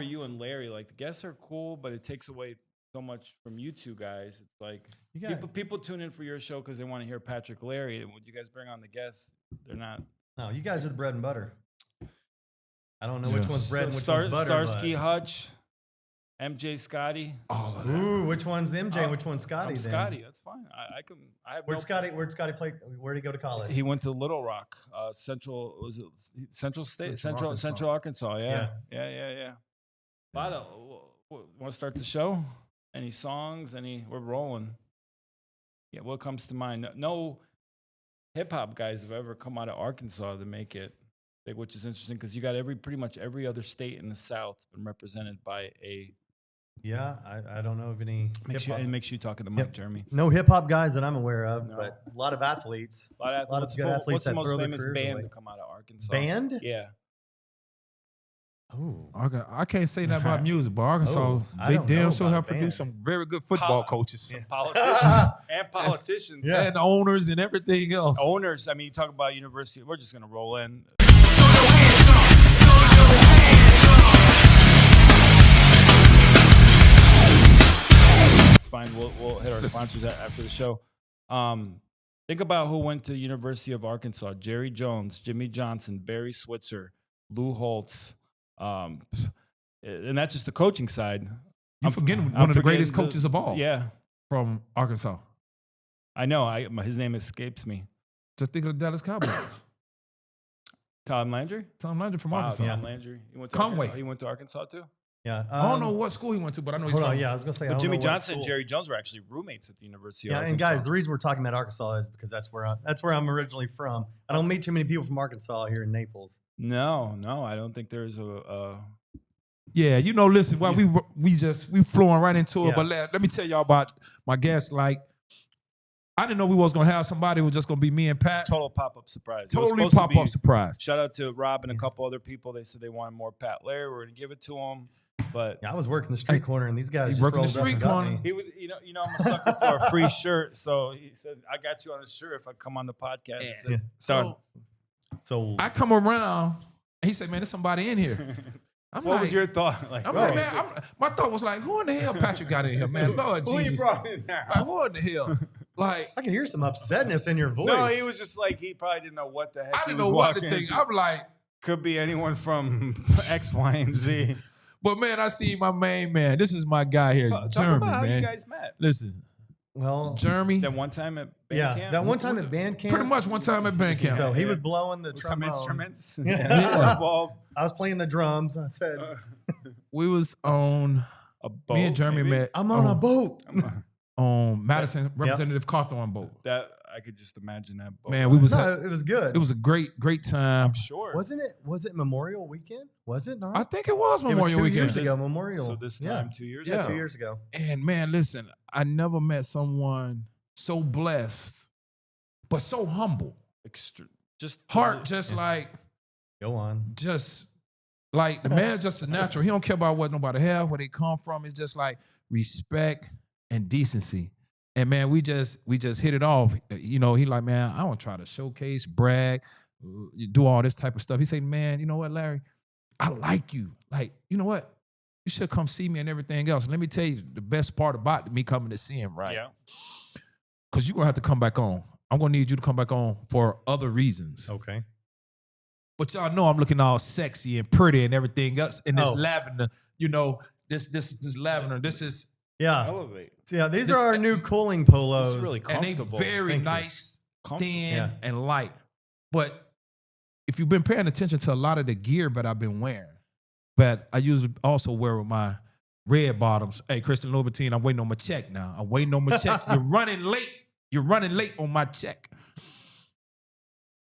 you and Larry, like the guests are cool, but it takes away so much from you two guys. It's like people tune in for your show because they want to hear Patrick Larry. And when you guys bring on the guests, they're not. No, you guys are the bread and butter. I don't know which one's bread and which one's butter. Starsky Hutch, MJ Scotty. All of that. Ooh, which one's MJ and which one's Scotty? Scotty, that's fine. I have Where'd Scotty play? Where'd he go to college? He went to Little Rock, Central State, Central Arkansas. Yeah. Want to start the show? Any songs? We're rolling. Yeah, what comes to mind? No hip hop guys have ever come out of Arkansas to make it big, which is interesting because you got pretty much every other state in the South been represented by a. Yeah, I don't know of any. Make sure you talk to the mic, Jeremy. No hip hop guys that I'm aware of, but a lot of athletes. A lot of good athletes. What's the most famous band to come out of Arkansas? Band? Yeah. Oh, I can't say that about music, but Arkansas, they damn sure have produced some very good football coaches. Some politicians. And owners and everything else. Owners, I mean, you talk about university, we're just going to roll in. It's fine, we'll hit our sponsors after the show. Think about who went to University of Arkansas. Jerry Jones, Jimmy Johnson, Barry Switzer, Lou Holtz. And that's just the coaching side. I'm forgetting one of the greatest coaches of all. Yeah. From Arkansas. I know. His name escapes me. Just think of the Dallas Cowboys. Tom Landry? Tom Landry from Arkansas. Tom Landry. He went to Arkansas too? Yeah. I don't know what school he went to, but I know he's from. Yeah, I was going to say, but Jimmy Johnson and Jerry Jones were actually roommates at the University of Arkansas. And guys, the reason we're talking about Arkansas is because that's where I'm originally from. I don't meet too many people from Arkansas here in Naples. No, I don't think there's a Yeah, listen, well, we flowing right into it, but let me tell y'all about my guest. Like, I didn't know we was gonna have somebody who was just gonna be me and Pat. Total pop-up surprise. Totally pop-up surprise. Shout out to Rob and a couple other people. They said they wanted more Pat Larry. We're gonna give it to them. But I was working the street corner, and these guys just working the rolled up street and got corner. me. He was, I'm a sucker for a free shirt. So he said, "I got you on a shirt if I come on the podcast." Yeah. So I come around, and he said, "Man, there's somebody in here." What was your thought? My thought was like, who in the hell Patrick got in here, man? Lord Jesus. Who you brought in there? Like, who in the hell? Like, I can hear some upsetness in your voice. No, he was just like, he probably didn't know what the heck I didn't know what to think. I'm like, could be anyone from X, Y, and Z. But man, I see my main man. This is my guy here, Talk Jeremy, about how man. you guys met. Listen, well, Jeremy. That one time at band camp? That one time at band camp. Pretty much one time at band camp. So he was blowing the with trombone. some instruments. Yeah. I was playing the drums, and I said, we was on a boat. Me and Jeremy met. I'm on a boat. On Madison, Representative Cawthorn boat. That I could just imagine that boat. Man, it was good. It was a great time. I'm sure. Was it Memorial Weekend? Was it not? I think it was Memorial Weekend. 2 years ago, Memorial. So this time, 2 years ago? ago? Yeah, 2 years ago. And man, listen, I never met someone so blessed, but so humble. Like. Go on. Just like the man, just a natural. He don't care about what nobody have, where they come from. It's just like respect and decency. And man, we just hit it off. He like, man, I want to try to showcase, brag, do all this type of stuff. He said, man, you know what, Larry? I like you. Like, you know what? You should come see me and everything else. Let me tell you the best part about me coming to see him, right? Yeah. Because you're going to have to come back on. I'm going to need you to come back on for other reasons. Okay. But y'all know I'm looking all sexy and pretty and everything else in this lavender, this lavender. This is elevate. So yeah, these are our new cooling polos. It's really comfortable. And they very nice, thin, and light. But if you've been paying attention to a lot of the gear that I've been wearing, but I usually also wear with my red bottoms. Hey, Christian Louboutin, I'm waiting on my check now. I'm waiting on my check. You're running late. You're running late on my check.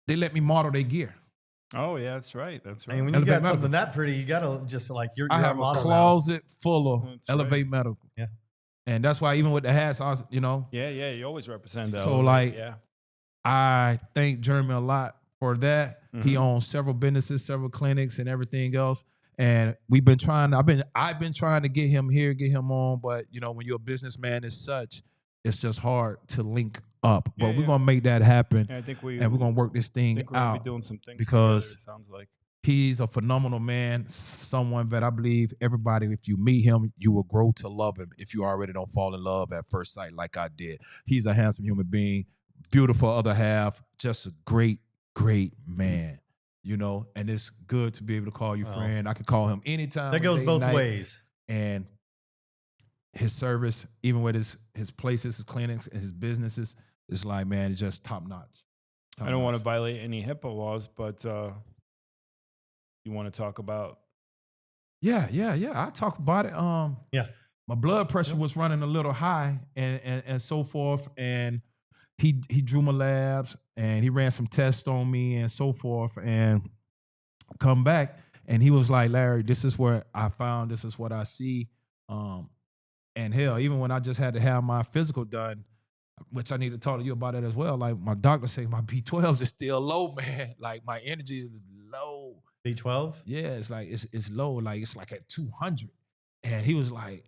They let me model their gear. Oh, yeah, that's right. That's right. And when you got something that pretty, you got to just like, you're I have a closet full of Elevate Medical. Yeah. And that's why even with the hats, I was, Yeah, you always represent that. So I thank Jeremy a lot for that. Mm-hmm. He owns several businesses, several clinics and everything else. And we've been trying, I've been trying to get him here, get him on. But, when you're a businessman as such, it's just hard to link up. But we're going to make that happen. Yeah, I think and we're going to work this thing we're out. Be doing some things because together, it sounds like. He's a phenomenal man, someone that I believe everybody, if you meet him, you will grow to love him if you already don't fall in love at first sight like I did. He's a handsome human being, beautiful other half, just a great, great man. You know, and it's good to be able to call you friend. I can call him anytime. That goes day, both night. ways. And his service, even with his places, his clinics, and his businesses, is like, man, it's just top notch. I don't want to violate any HIPAA laws, but you want to talk about? Yeah. I talk about it. Yeah. My blood pressure was running a little high and so forth. And he drew my labs and he ran some tests on me and so forth. And come back and he was like, Larry, this is what I found. This is what I see. And hell, even when I just had to have my physical done, which I need to talk to you about it as well. Like my doctor say my B12 is still low, man. Like my energy is low. B12? Yeah, it's like it's low. Like it's like at 200. And he was like,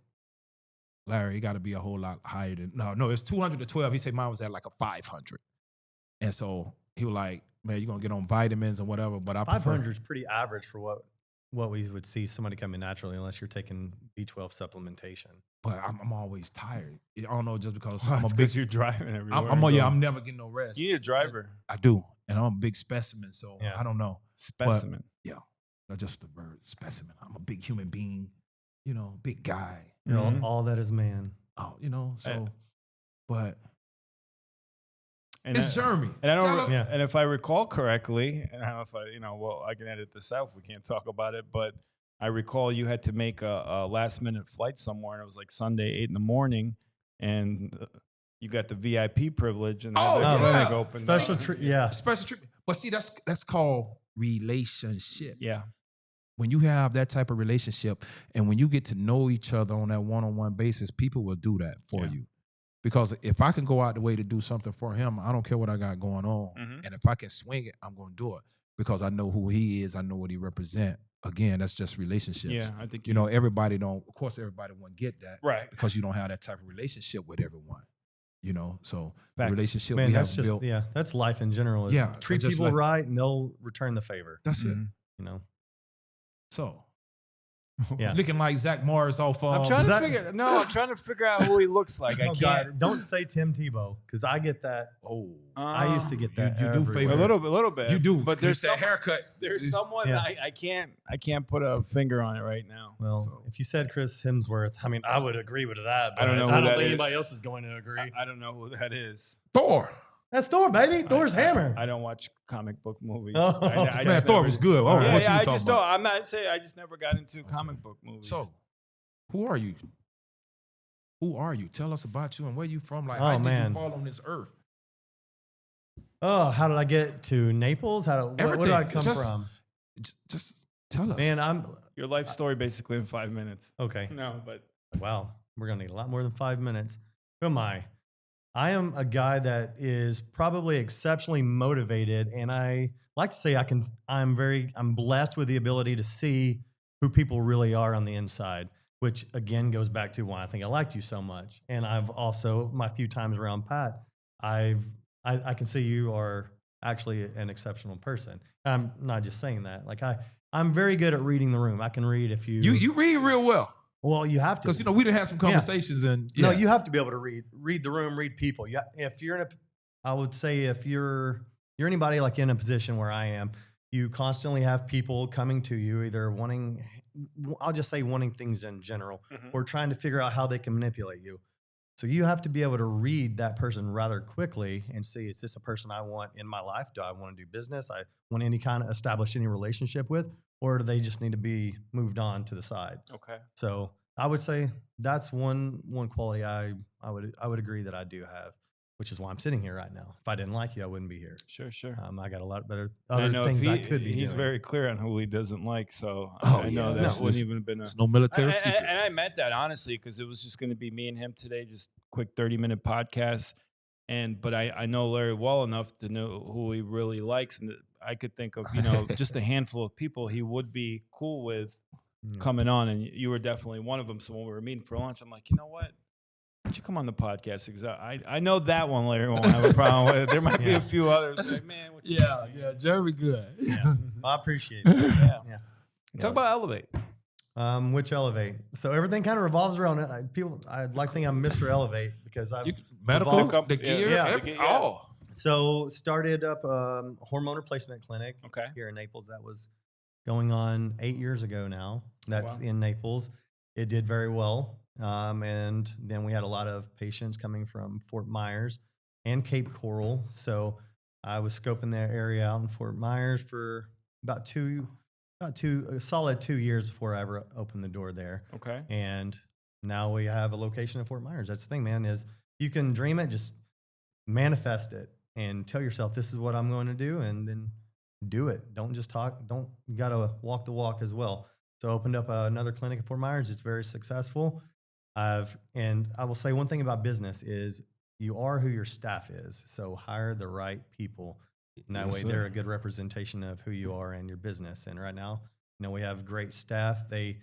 Larry, it got to be a whole lot higher than no, it's 200 to 12. He said mine was at like a 500. And so he was like, man, you're gonna get on vitamins and whatever. But I 500 is pretty average for what we would see somebody coming naturally, unless you're taking B12 supplementation. But I'm always tired. I don't know, just because Well, I'm a it's big. 'cause you're driving everywhere. I'm never getting no rest. You need a driver. I do, and I'm a big specimen, so Yeah. I don't know. Specimen. Yeah, not just a bird specimen. I'm a big human being, you know, big guy. You're Mhm. all that is man. Oh, you know, so, but And it's Jeremy. And I Tell don't. us- Yeah. And if I recall correctly, and I don't know if well, I can edit this out if we can't talk about it. But I recall you had to make a last minute flight somewhere, and it was like Sunday 8 a.m, and you got the VIP privilege, and Oh, the yeah. clinic opened. Special up. treat. Yeah. special treatment. But see, that's called relationship. Yeah. When you have that type of relationship and when you get to know each other on that one-on-one basis, people will do that for Yeah. you. Because if I can go out the way to do something for him, I don't care what I got going on. Mhm. And if I can swing it, I'm going to do it because I know who he is. I know what he represents. Again, that's just relationships. Yeah. I think You know, everybody don't, of course, everybody won't get that Right. because you don't have that type of relationship with everyone. You know, so the Facts. relationship Man, we that's have just built. that's life in general. Is Yeah, treat just people like- right and they'll return the favor. That's it. Mhm. You know. So, Yeah. looking like Zach Morris off. I'm trying that- to figure. No, I'm trying to figure out who he looks like. I Oh, can't. God, don't say Tim Tebow because I get that. Oh, I used to get that. you do everywhere. favor- A little bit. you do. But there's that some, haircut. there's someone Yeah. that I can't put a finger on it right now. Well, So- if you said Chris Hemsworth, I mean, I would agree with that. But I don't know who I don't that think is. anybody else is going to agree. I don't know who that is. Thor. That's Thor, baby. Thor's hammer. I don't watch comic book movies. Oh. Man, just Thor never- was good. I don't know Yeah, what you I talking just about. don't. I'm not saying I just never got into comic book movies. So, who are you? Who are you? Tell us about you and where you from. Like, Oh, how did man. you fall on this earth? Oh, how did I get to Naples? Where did I Everything. come Just- from? Just tell us. Man, I'm your life story basically in 5 minutes. okay. No, but Wow, we're gonna need a lot more than 5 minutes. Who am I? I am a guy that is probably exceptionally motivated, and I like to say I'm blessed with the ability to see who people really are on the inside, which again goes back to why I think I liked you so much. And I've also, my few times around Pat, I can see you are actually an exceptional person. I'm not just saying that. Like I'm very good at reading the room. I can read if you read real well well, you have to. because you know we done had some conversations and No, you have to be able to read the room, read people. Yeah, if you're I would say if you're anybody like in a position where I am, you constantly have people coming to you either wanting, I'll just say wanting things in general, or trying to figure out how they can manipulate you. So you have to be able to read that person rather quickly and see, is this a person I want in my life? Do I want to do business? I want any kind of establish any relationship with, or do they just need to be moved on to the side? okay. So I would say that's one quality I would agree that I do have, which is why I'm sitting here right now. If I didn't like you, I wouldn't be here. Sure. I got a lot better I other know things if I could be He's doing. very clear on who he doesn't like, so Oh, I know yeah. that No, wouldn't even have been a. It's no military And secret. I meant that honestly because it was just going to be me and him today, just quick 30-minute podcast. But I know Larry well enough to know who he really likes, and I could think of just a handful of people he would be cool with Yeah. coming on, and you were definitely one of them. So when we were meeting for lunch, I'm like, you know what? don't you come on the podcast? Because I know that one Larry won't have a problem with. There might be a few others. Like, man, what you Yeah, Jeremy good. Yeah. I appreciate it. yeah. Talk about Elevate. Which Elevate? So everything kind of revolves around people. I'd like to think I'm Mr. Elevate because I've Medical, evolved- the gear, Yeah. oh. So started up a hormone replacement clinic Okay. here in Naples. That was going on 8 years ago now. That's in Naples. It did very well. And then we had a lot of patients coming from Fort Myers and Cape Coral. So I was scoping that area out in Fort Myers for about a solid 2 years before I ever opened the door there. Okay. And now we have a location in Fort Myers. That's the thing, man, is you can dream it, just manifest it and tell yourself, this is what I'm going to do, and then do it. Don't just talk. You got to walk the walk as well. So I opened up another clinic in Fort Myers. It's very successful. And I will say one thing about business is you are who your staff is. So hire the right people. And that way they're a good representation of who you are and your business. And right now, we have great staff. They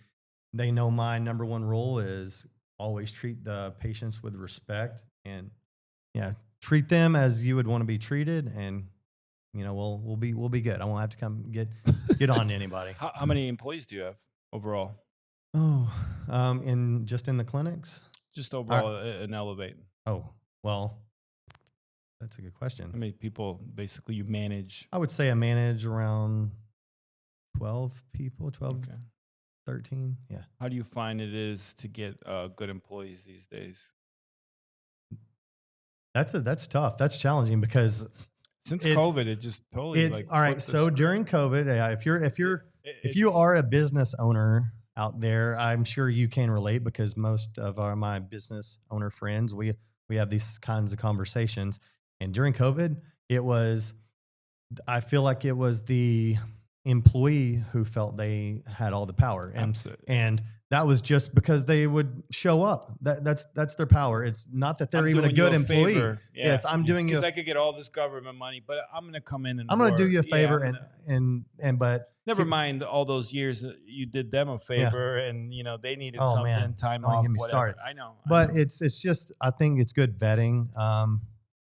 know my number one role is always treat the patients with respect and treat them as you would want to be treated. And, we'll be good. I won't have to come get on to anybody. How many employees do you have overall? Oh, in the clinics? Just overall in Elevate. Oh, well, that's a good question. How many people basically you manage? I would say I manage around 12 people, 12, 13. Yeah. How do you find it is to get good employees these days? That's tough. That's challenging because since COVID, it just totally all right. So during COVID, if you are a business owner out there, I'm sure you can relate because most of my business owner friends, we have these kinds of conversations. And during COVID, I feel like it was the employee who felt they had all the power. And that was just because they would show up. That's their power. It's not that they're even a good employee. Yeah, it's I'm doing you because I could get all this government money, but I'm going to come in and I'm going to do you a favor but never mind all those years that you did them a favor and they needed something, time off, get me whatever. Started. I know. But it's just I think it's good vetting.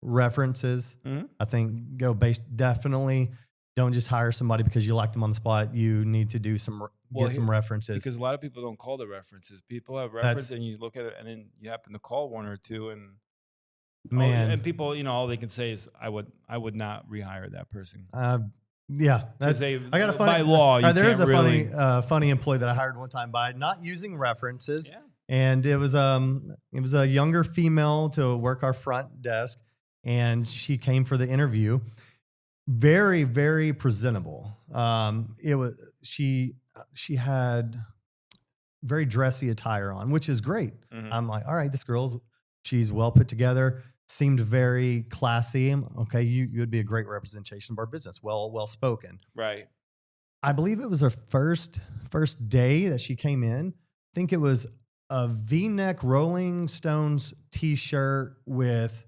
References. Mm-hmm. I think definitely don't just hire somebody because you like them on the spot. You need to do some references. Because a lot of people don't call the references. People have references and you look at it and then you happen to call one or two and people, all they can say is I would not rehire that person. Yeah, I got a funny by law. There is a funny employee that I hired one time by not using references. Yeah. And it was a younger female to work our front desk, and she came for the interview. Very, very presentable. She had very dressy attire on, which is great. Mm-hmm. I'm like, all right, she's well put together, seemed very classy. Okay, you would be a great representation of our business. Well spoken. Right. I believe it was her first day that she came in. I think it was a V-neck Rolling Stones t-shirt with,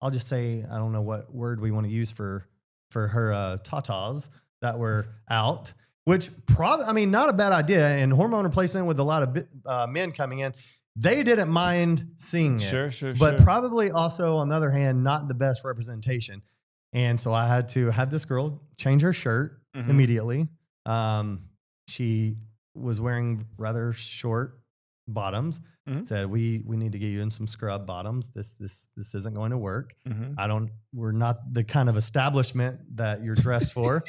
I'll just say, I don't know what word we want to use for her tatas that were out, which not a bad idea. And hormone replacement with a lot of men coming in, they didn't mind seeing it. Sure. But probably also, on the other hand, not the best representation. And so I had to have this girl change her shirt immediately. She was wearing rather short bottoms. Said, we need to get you in some scrub bottoms. This isn't going to work. We're not the kind of establishment that you're dressed for.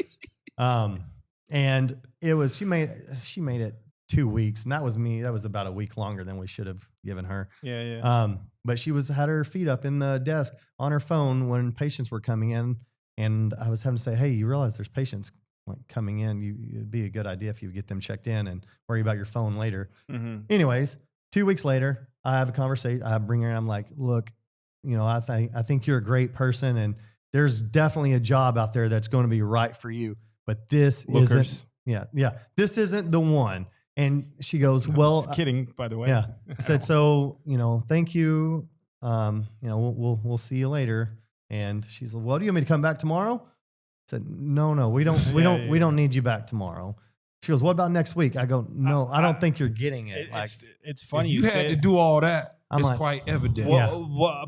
And it was, she made it 2 weeks, and that was me. That was about a week longer than we should have given her. Yeah. But she had her feet up in the desk on her phone when patients were coming in, and I was having to say, hey, you realize there's patients coming in. It'd be a good idea if you get them checked in and worry about your phone later. Anyways, 2 weeks later, I have a conversation. I bring her in. I'm like, look, I think you're a great person, and there's definitely a job out there that's going to be right for you. But this isn't. Yeah. This isn't the one. And she goes, well, just kidding, by the way. Yeah. I said, so, thank you. We'll see you later. And she's like, well, do you want me to come back tomorrow? I said, no, we don't need you back tomorrow. She goes, what about next week? I go, no, I don't think you're getting it. It's funny. You You had say to do all that. I'm It's like, quite evident.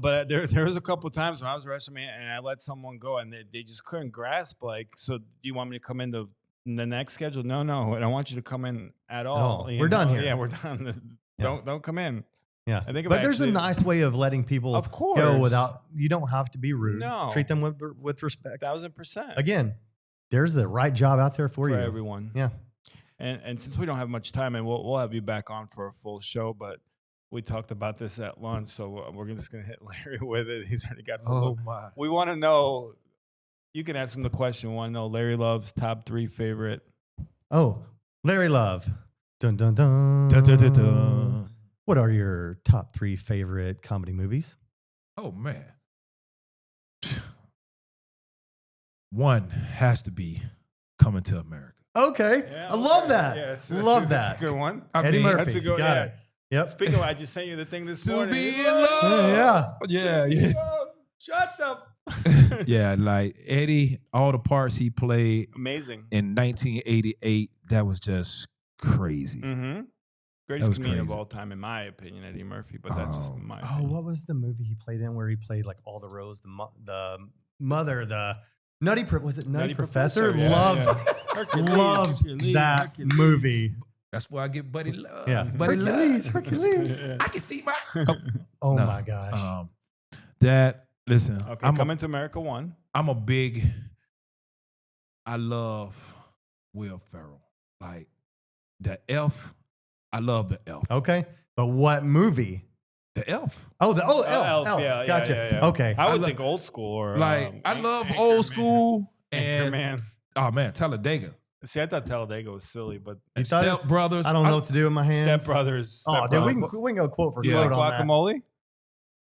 But there was a couple of times when I was wrestling and I let someone go and they just couldn't grasp. Like, so do you want me to come into the next schedule? No, I don't want you to come in at all. We're done here. Yeah, we're done. Don't come in. Yeah, I think, but there's a nice way of letting people of course go without. You don't have to be rude. No. Treat them with respect. 1000%. Again, there's the right job out there for you. Everyone. Yeah. And since we don't have much time, and we'll have you back on for a full show, but we talked about this at lunch, so we're just gonna hit Larry with it. He's already got the look. My! We want to know. You can ask him the question. We want to know Larry Love's top 3 favorite. Oh, Larry Love. Dun dun dun. Dun, dun, dun, dun. What are your top 3 favorite comedy movies? Oh man, one has to be Coming to America. Okay, Yeah, I love that. Yeah, Love that's that. a good one. Eddie Murphy. That's a good Got yeah. it. Yep. Speaking of, I just sent you the thing this To morning. be in love. Yeah. Shut up. Yeah, like Eddie, all the parts he played Amazing. in 1988, that was just crazy. Mm-hmm. That Greatest was comedian of crazy. all time, in my opinion, Eddie Murphy. But that's just my Oh, opinion. what was the movie he played in where he played like all the roles? The mother, the Nutty. Was it Nutty Professor? Yeah, Loved, yeah. Hercules, loved Hercules, that Hercules. movie. That's why I get Buddy Love. Yeah, Buddy Hercules. Love. Hercules. Yeah. I can see my. Oh No. my gosh. That listen. Okay, Coming to America 1. I'm a big. I love Will Ferrell. Like the Elf. I love the Elf. Okay, but what movie? The Elf. Oh, Elf. Elf, yeah, Gotcha. yeah. Okay. I would love- think old school or Like I love Anchorman. old school and Anchorman. oh man, Talladega. See, I thought Talladega was silly, but You thought it- Step Brothers. I don't know what to do with my hands. Step Brothers. Oh, dude, we can go quote for Yeah. quote like on that. guacamole?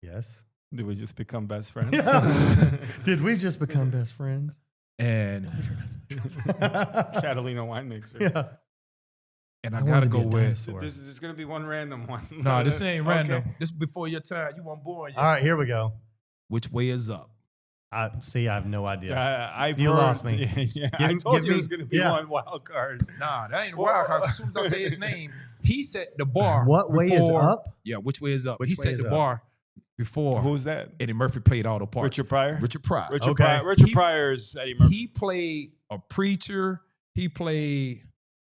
Yes. Did we just become best friends? Yeah. Did we just become best friends? And Catalina wine mixer. Yeah. and I wanted gotta to be go a with. dinosaur. There's going to be one random one. No, this ain't random. Okay. This is before your time. You weren't born yet. All right, here we go. Which way is up? I have no idea. I've You heard- lost me. Yeah, Give- I told give you it me- was going to be yeah. one wild card. Nah, that ain't a wild card. As soon as I say his name, he set the bar. What way is before- up? Yeah, which way is up? Which He way set is the up? bar before Who's that? Eddie Murphy played all the parts. Richard Pryor? Richard Pryor. Richard Okay. Pryor. Richard He- Pryor's Eddie Murphy. He played a preacher. He played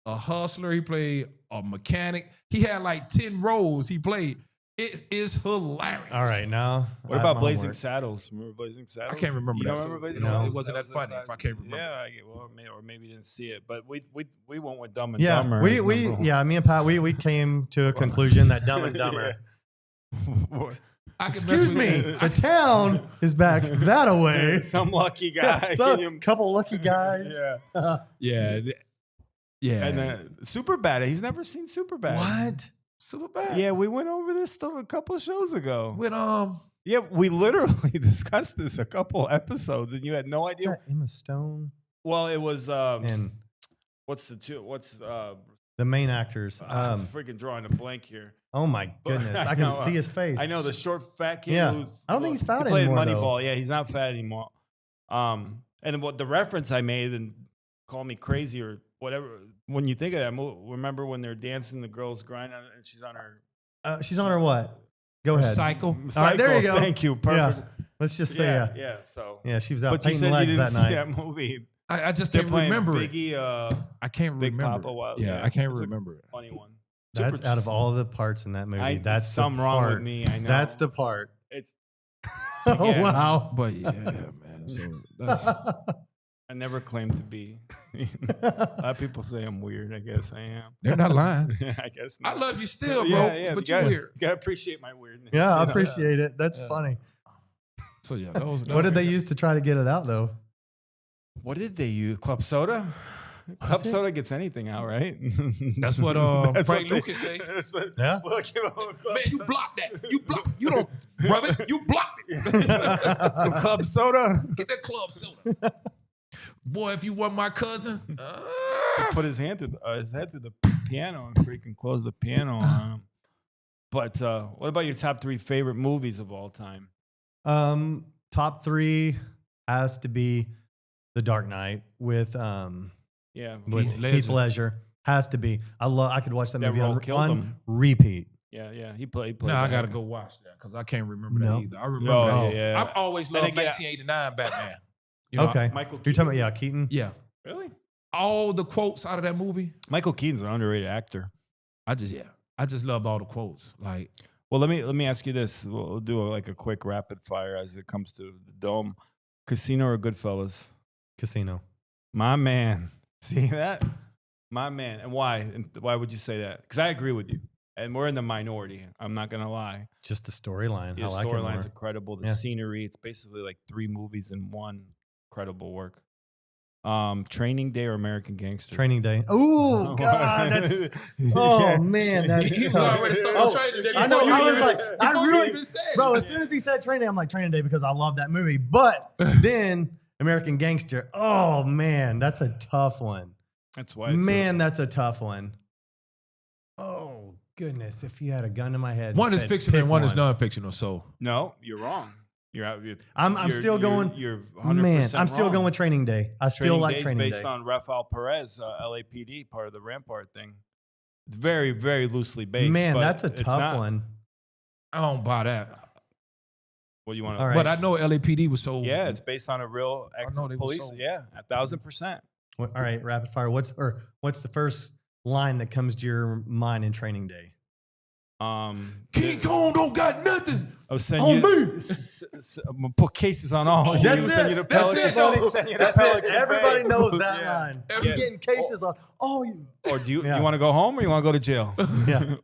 a hustler. He played a mechanic. He had like 10 roles he played. It is hilarious. All right, now. What about Blazing Saddles? Remember Blazing Saddles? I can't remember You that. don't remember Blazing No. Saddles? It wasn't that funny was if I can't remember. Yeah, I get, well, or maybe you didn't see it, but we went with Dumb and Yeah, Dumber. we as number one. yeah, me and Pat, we came to a conclusion that Dumb and Dumber. I can Excuse mess with me, it. the town is back that away. Some lucky guy. So, Can you- couple lucky guys. yeah. Yeah. Yeah. And Superbad. He's never seen Superbad. What? super bad. Yeah, we went over this stuff a couple of shows ago. With Yeah, we literally discussed this a couple episodes, and you had no Is idea. that Emma Stone Well, it was and what's the main actors? I'm freaking drawing a blank here. Oh my goodness, I can know, see his face. I know the short fat kid. Yeah. who's- I don't think he's fat he played anymore, though. Moneyball. Yeah, he's not fat anymore. And what the reference I made, and call me crazy or whatever. When you think of that, remember when they're dancing, the girl's grinding, and she's on her. She's on her what? Go ahead. cycle. All right, there you go. Thank you. Perfect. Yeah. Let's just say yeah. Yeah. So. Yeah, she was out But you painting said you legs didn't that see night. that movie. I just They're can't playing remember it. Biggie, I can't Big remember. Papa. it. Wild. Yeah, I can't it's a remember it. funny one. That's Super- out of all the parts in that movie. That's something the wrong part. with me. I know. That's the part. It's. Oh Yeah. wow. But yeah, man. So that's I never claimed to be. A lot of people say I'm weird. I guess I am. they're not lying. I guess. I Not. love you still, bro. But you weird. You gotta appreciate my weirdness. Yeah, I you know? appreciate it. That's Yeah. funny. So yeah, those. What did they use to try to get it out though? What did they use? Club soda. Club it? soda gets anything out, right? That's what That's Frank what they- Lucas say. That's what, Yeah. Well, give him a Club Man, you soda. blocked that. You blocked. You don't rub it. You blocked it. Club soda. Get that club soda. Boy, if you were my cousin, Put his head through the piano and freaking close the piano on him. But what about your top 3 favorite movies of all time? Top 3 has to be The Dark Knight with Yeah, with Heath Ledger. Heath Ledger. Has to be. I could watch that That movie role on, killed on him. repeat. Yeah. He played. Now I the gotta heck- go watch that because I can't remember No. that either. I remember Oh, that. yeah. I've always And loved again, 1989 Batman. You know, Okay. Michael You're talking Keaton? about, Keaton? yeah. Really? All the quotes out of that movie, Michael Keaton's an underrated actor. I just loved all the quotes. Like, Well, let me ask you this. We'll do like a quick rapid fire as it comes to the Dome. Casino or Goodfellas? Casino. My man. See that? My man. And why? And why would you say that? Because I agree with you. And we're in the minority. I'm not going to lie. Just the storyline. The I like it storyline's more. incredible. The Yeah. scenery. It's basically like 3 movies in one. Incredible work. Training Day or American Gangster? Training Day. Oh, God. That's. Oh, man. That's he was tough. already starting Oh, Training Day. I know. before I you was like, even- I before you really. even said it. Bro, as soon as he said Training Day, I'm like, Training Day because I love that movie. But then American Gangster. Oh, man. That's a tough one. That's why. It's Man, that's a tough one. Oh, goodness. If you had a gun to my head. and One is said, fictional and pick one is non-fictional. So no, you're wrong. I'm still going. You're 100% Man, I'm still wrong. going with Training Day. I still Training like Day's Training based Day. on Rafael Perez, LAPD, part of the Rampart thing. It's very, very loosely based. Man, but that's a it's tough not. one. I don't buy that. What do you want to? All right. But I know LAPD was so. Yeah, it's based on a real I know they were police. so- Yeah, 1,000%. All right, rapid fire. What's the first line that comes to your mind in Training Day? King Kong don't got nothing. I'll send On you. me. I'm gonna put cases on all. That's you. Send it. you the That's Pelican it, though. Bay, send you the That's it. Pelican Everybody Bay. knows that Yeah. line. Yeah. I'm getting cases on all you. Or do you Yeah. you want to go home or you want to go to jail? Yeah.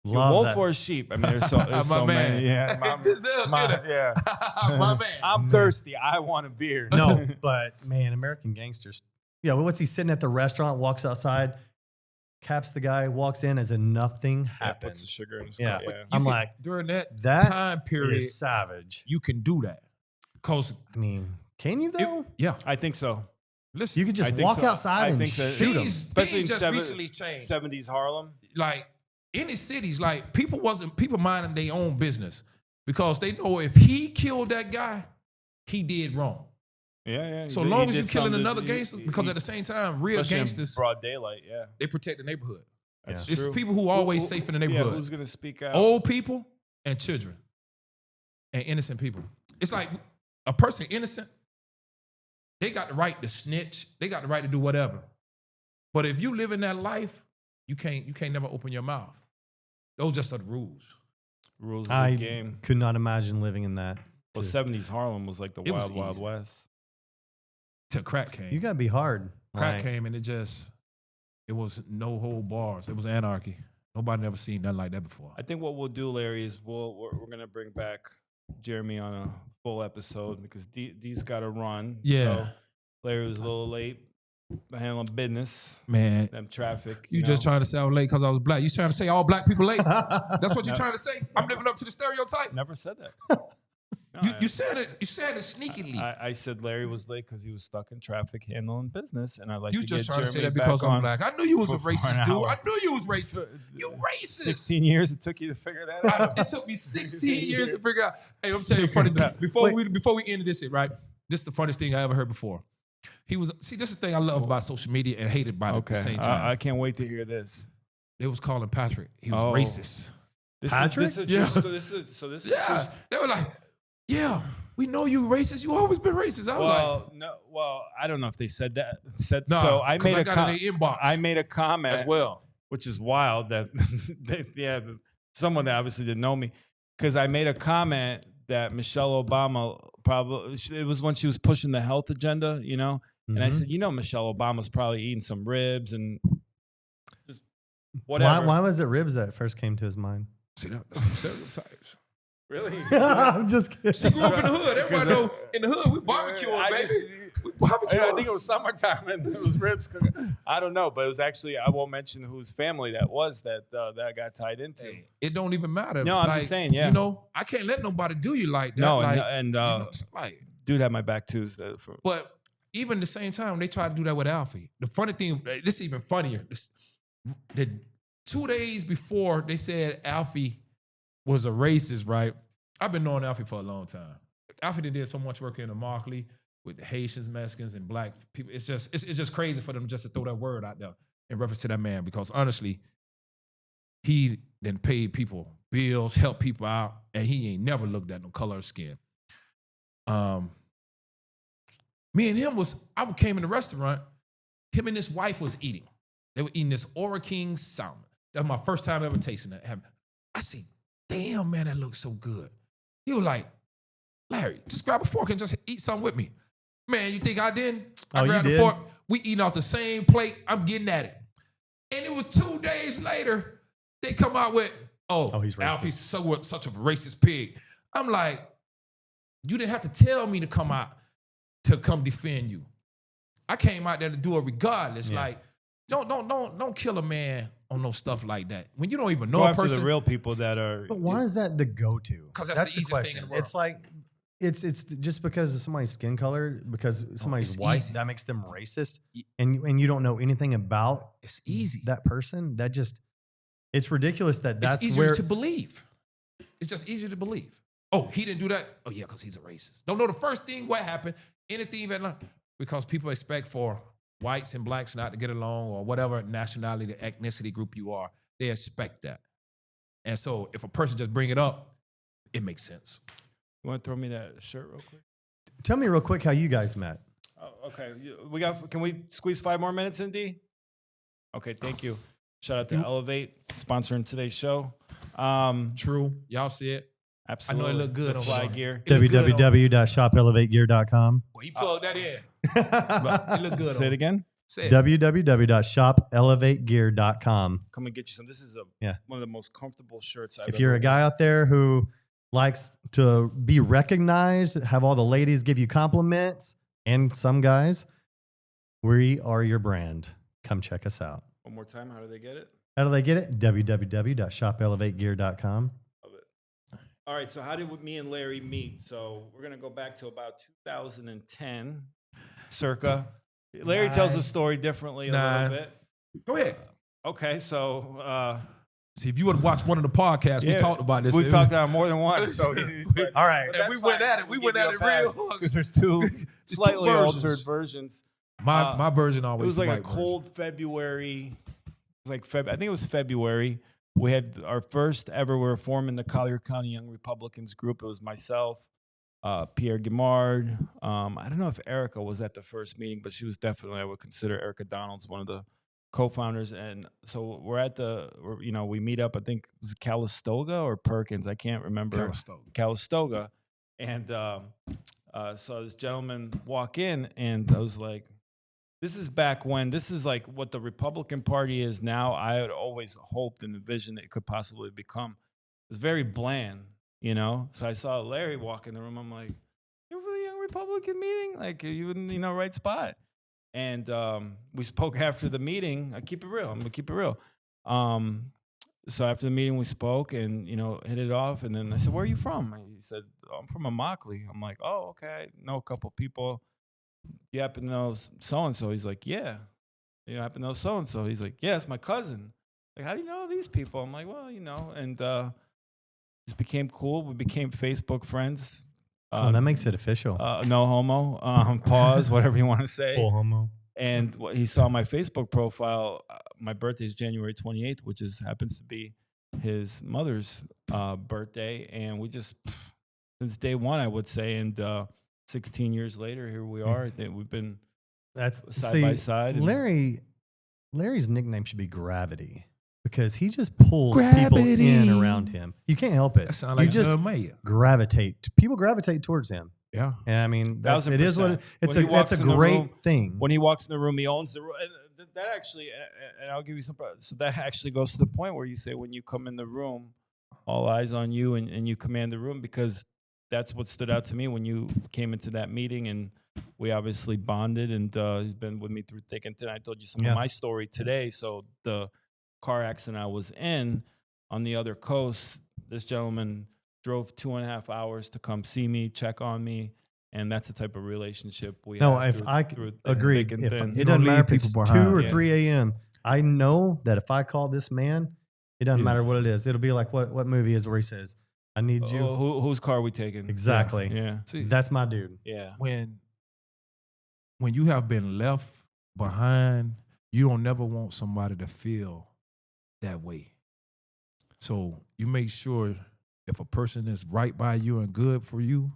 You're Love wolf that. or a sheep? I mean, there's so My so man. many. Yeah, Giselle, get it. yeah. My man. I'm thirsty. I want a beer. No, but man, American Gangsters. Yeah, what's he sitting at the restaurant, walks outside, caps the guy, walks in as if nothing Yeah, puts the happened. sugar in his Yeah. cup. Yeah. I'm You can- like, during that that time period, is savage. you can do that. Cause I mean, can you though? yeah, I think so. listen, You could just I think walk so. outside I and think so. shoot them. Especially in just seven- recently changed. 70s Harlem. Like any cities, like people minding their own business because they know if he killed that guy, he did wrong. Yeah. So He long as did you're killing something another to- gangster, because at the same time, real especially in gangsters, broad daylight. Yeah, they protect the neighborhood. that's It's true. people who are always safe in the Yeah, neighborhood. who's gonna speak out? Old people and children and innocent people. It's like a person innocent, they got the right to snitch. They got the right to do whatever. But if you live in that life, you can't never open your mouth. Those just are the rules. Rules of I the game. could not imagine living in that. Well, too. 70s Harlem was like the It was wild, wild easy. west. Till crack came. You gotta be hard. Crack Like, came and it was no hold bars. It was anarchy. Nobody never seen nothing like that before. I think what we'll do, Larry, is we're gonna bring back Jeremy on a full episode because D's got to run. Yeah. So Larry was a little late handling business, Man, them traffic. you just know. trying to say I was late because I was black. You trying to say all black people late? That's what you're No. trying to say? I'm living up to the stereotype. Never said that. No, You said it. You said it sneakily. I said Larry was late because he was stuck in traffic handling business, and I like You to just get trying to say Jeremy that because back I'm on black. I knew you was a for an racist dude. hour. I knew you was racist. You racist. 16 years it took you to figure that out. It took me 16 years to figure out. Hey, I'm telling you a funny thing. Before we ended this, right? This is the funniest thing I ever heard before. This is the thing I love about social media and hated about it at the same time. I can't wait to hear this. They was calling Patrick. He was Oh. racist. Patrick? This is Yeah. this is so this is Yeah. just, They were like, yeah, we know you racist. You always been racist. I was I don't know if they said that. like, So I made a got it in their inbox I made a comment as well. which is wild that someone that obviously didn't know me because I made a comment that Michelle Obama it was when she was pushing the health agenda, you know, and I Mhm. said, Michelle Obama's probably eating some ribs and just whatever. Why was it ribs that first came to his mind? See, that's some stereotypes. Really? I'm just kidding. She grew up in the hood. Everybody know in the hood we barbecue, baby. We barbecue. I think it was summertime and it was ribs cooking. I don't know, but it was actually I won't mention whose family that was that got tied into. Hey, it don't even matter. No, I'm just saying, yeah. You know, I can't let nobody do you like that. No, like, and you know, like, dude had my back too. So but even at the same time, they try to do that with Alfie. The funny thing, this is even funnier. The 2 days before they said Alfie was a racist, right? I've been knowing Alfie for a long time. Alfie did so much work in the Markley with Haitians, Mexicans, and black people. It's just crazy for them just to throw that word out there. in reference to that man, because honestly, he then paid people bills, helped people out, and he ain't never looked at no color of skin. Me and him I came in the restaurant, him and his wife was eating. They were eating this Ora King salmon. That was my first time ever tasting that. I said, damn, man, that looks so good. He was like, Larry, just grab a fork and just eat something with me. Man, you think I didn't? I grabbed the fork. We eating off the same plate. I'm getting at it. And it was 2 days later, they come out with, he's Alfie's such a racist pig. I'm like, you didn't have to tell me to come defend you. I came out there to do it regardless. Yeah. Like, don't kill a man on no stuff like that. When you don't even know a person. After the real people that are. But why is that the go-to? Because that's the easiest thing in the world. It's like, it's just because of somebody's skin color, because somebody's white, easy. That makes them racist, and you don't know anything about it's easy that person. That just, it's ridiculous that's it's easier to believe. It's just easier to believe. Oh, he didn't do that. Oh yeah, because he's a racist. Don't know the first thing what happened, anything because people expect for whites and blacks not to get along, or whatever nationality, ethnicity group you are, they expect that. And so if a person just bring it up, it makes sense. You want to throw me that shirt real quick? Tell me real quick how you guys met. Oh, okay. Can we squeeze 5 more minutes in, D? Okay, thank you. Shout out to Elevate, sponsoring today's show. True. Y'all see it? Absolutely. I know it looked good on fly gear. www.shopelevategear.com. Well, he plugged that in. It looked good. Say it again. www.shopelevategear.com. Come and get you some. This is one of the most comfortable shirts I've ever. If you're a guy out there who likes to be recognized, have all the ladies give you compliments, and some guys, we are your brand. Come check us out. One more time. How do they get it? How do they get it? www.shopelevategear.com. Love it. All right. So how did me and Larry meet? So we're going to go back to about 2010, circa. Larry tells the story differently a little bit. Go ahead. Okay. So... see, if you would have watched one of the podcasts, we talked about this. We've talked about it more than once. So all right. And we went at it. We went at it real hard. Because there's two slightly altered versions. My version always. It was like a cold February. It was like I think it was February. We had our first ever. We were forming the Collier County Young Republicans group. It was myself, Pierre Guimard. I don't know if Erica was at the first meeting, but she was definitely. I would consider Erica Donalds one of the co-founders. And so we're at we meet up. I think it was Calistoga or Perkins. I can't remember. Calistoga. And so this gentleman walk in, and I was like, this is back when, this is like what the Republican Party is now. I had always hoped and envisioned it could possibly become. It was very bland, So I saw Larry walk in the room. I'm like, you're for the Young Republican meeting? Like, you in the right spot. And we spoke after the meeting. I keep it real. I'm going to keep it real. So after the meeting, we spoke and, hit it off. And then I said, where are you from? And he said, I'm from Immokalee. I'm like, oh, okay. I know a couple people. You happen to know so-and-so? He's like, yeah. You happen to know so-and-so? He's like, yeah, it's my cousin. Like, how do you know these people? I'm like, well, And just became cool. We became Facebook friends. That makes it official. No homo. Pause, whatever you want to say. Full homo. And he saw my Facebook profile. My birthday is January 28th, which happens to be his mother's birthday. And we just, since day one, I would say, and 16 years later, here we are. We've been side by side. Larry's nickname should be Gravity. Because he just pulls people in around him. You can't help it. That sounds like just gravitate. People gravitate towards him. Yeah. And I mean, it is what it's a great thing. When he walks in the room, he owns the room. That actually, and I'll give you some. So that actually goes to the point where you say, when you come in the room, all eyes on you, and you command the room, because that's what stood out to me when you came into that meeting, and we obviously bonded, and he's been with me through thick and thin. I told you some of my story today. So the car accident I was in on the other coast, this gentleman drove 2.5 hours to come see me, check on me, and that's the type of relationship we have. No, if I agree, it doesn't matter if it's 2 or 3 a.m. I know that if I call this man, it doesn't matter what it is. It'll be like what movie is where he says, I need you. Whose car are we taking? Exactly. Yeah. See, that's my dude. Yeah. When you have been left behind, you don't never want somebody to feel that way. So you make sure if a person is right by you and good for you,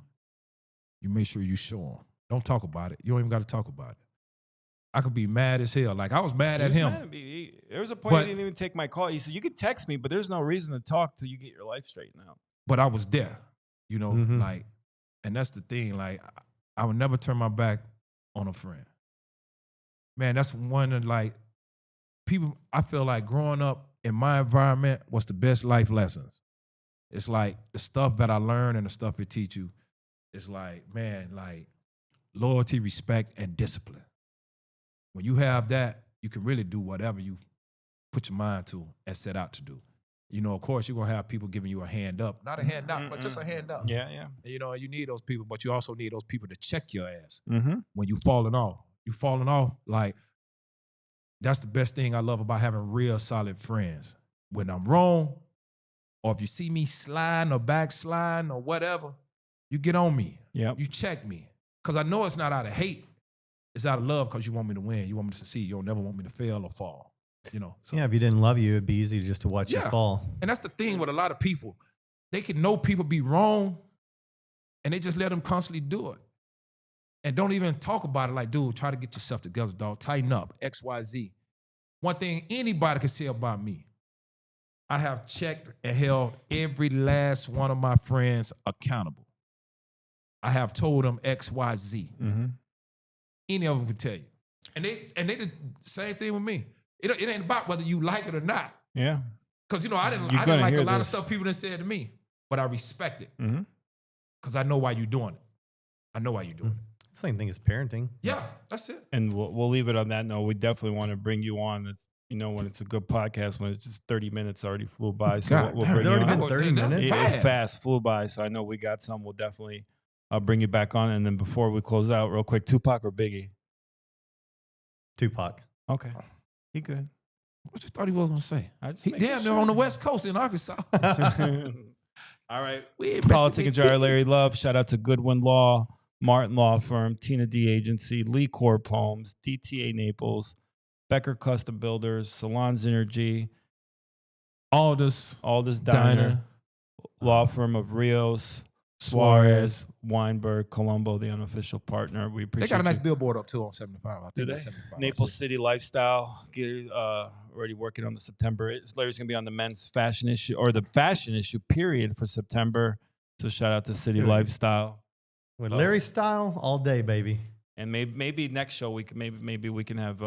you make sure you show them. Don't talk about it. You don't even got to talk about it. I could be mad as hell. Like I was mad at him. There was a point he didn't even take my call. He said, "You could text me, but there's no reason to talk till you get your life straightened out." But I was there, you know, Mhm. like, and that's the thing. Like, I would never turn my back on a friend. Man, that's one of like people. I feel like growing up in my environment was the best life lessons. It's like the stuff that I learned and the stuff it teach you. It's like, man, like loyalty, respect, and discipline. When you have that, you can really do whatever you put your mind to and set out to do. You know, of course, you're going to have people giving you a hand up. Not a hand out, but just a hand up. Yeah, yeah. And, you know, you need those people, but you also need those people to check your ass Mm-hmm. when you falling off. You falling off, like, that's the best thing I love about having real solid friends. When I'm wrong, or if you see me sliding or backsliding or whatever, you get on me. Yep. You check me. Because I know it's not out of hate. It's out of love because you want me to win. You want me to succeed. You don't never want me to fail or fall. You know. So. Yeah, if you didn't love you, it'd be easy just to watch you fall. And that's the thing with a lot of people. They can know people be wrong and they just let them constantly do it. And don't even talk about it like, dude, try to get yourself together, dog. Tighten up, X, Y, Z. One thing anybody can say about me, I have checked and held every last one of my friends accountable. I have told them X, Y, Z. Mm-hmm. Any of them can tell you. And they did the same thing with me. It ain't about whether you like it or not. Yeah. Because, you know, I didn't like a lot of stuff people done said to me, but I respect it. Mm-hmm. Because I know why you're doing it. I know why you're doing it. Same thing as parenting. Yeah, that's it. And we'll leave it on that note. We definitely want to bring you on. It's, you know, when it's a good podcast, when it's just 30 minutes already flew by. So God, we'll damn, bring you already on. been 30 minutes? It fast flew by. So I know we got some. We'll definitely bring you back on. And then before we close out, real quick, Tupac or Biggie? Tupac. Okay. He good. What you thought he was going to say? He making damn near on the West Coast in Arkansas. All right. We Politicking Jar, Larry Love. Shout out to Goodwin Law, Martin Law Firm, Tina D Agency, Lee Core Poems, DTA Naples, Becker Custom Builders, Salons Energy, Aldous Diner, Law Firm of Rios, Suarez, Weinberg, Colombo, the unofficial partner. We They appreciate got a nice you. billboard up too on 75. I think Do they? that's 75. Naples City Lifestyle. Already working on the September. Larry's going to be on the men's fashion issue or the fashion issue period for September. So shout out to City Lifestyle. With Larry style all day, baby. And maybe next show we can maybe we can have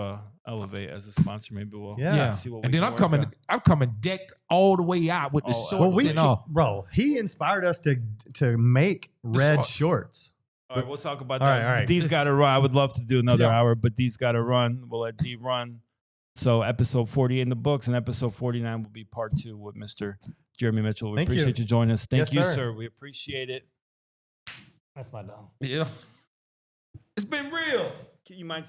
Elevate as a sponsor. Maybe we'll Yeah. see what we And then can I'm coming decked all the way out with the Oh, shorts Well, and all. bro, he inspired us to make red shorts. All right, we'll talk about All that. right. D's got to run. I would love to do another Yeah. hour, but D's got to run. We'll let D run. So episode 48 in the books, and episode 49 will be part 2 with Mr. Jeremy Mitchell. We Thank appreciate you. you joining us. Thank Yes, you, sir. sir. We appreciate it. That's my dog. Yeah. It's been real. Can you mind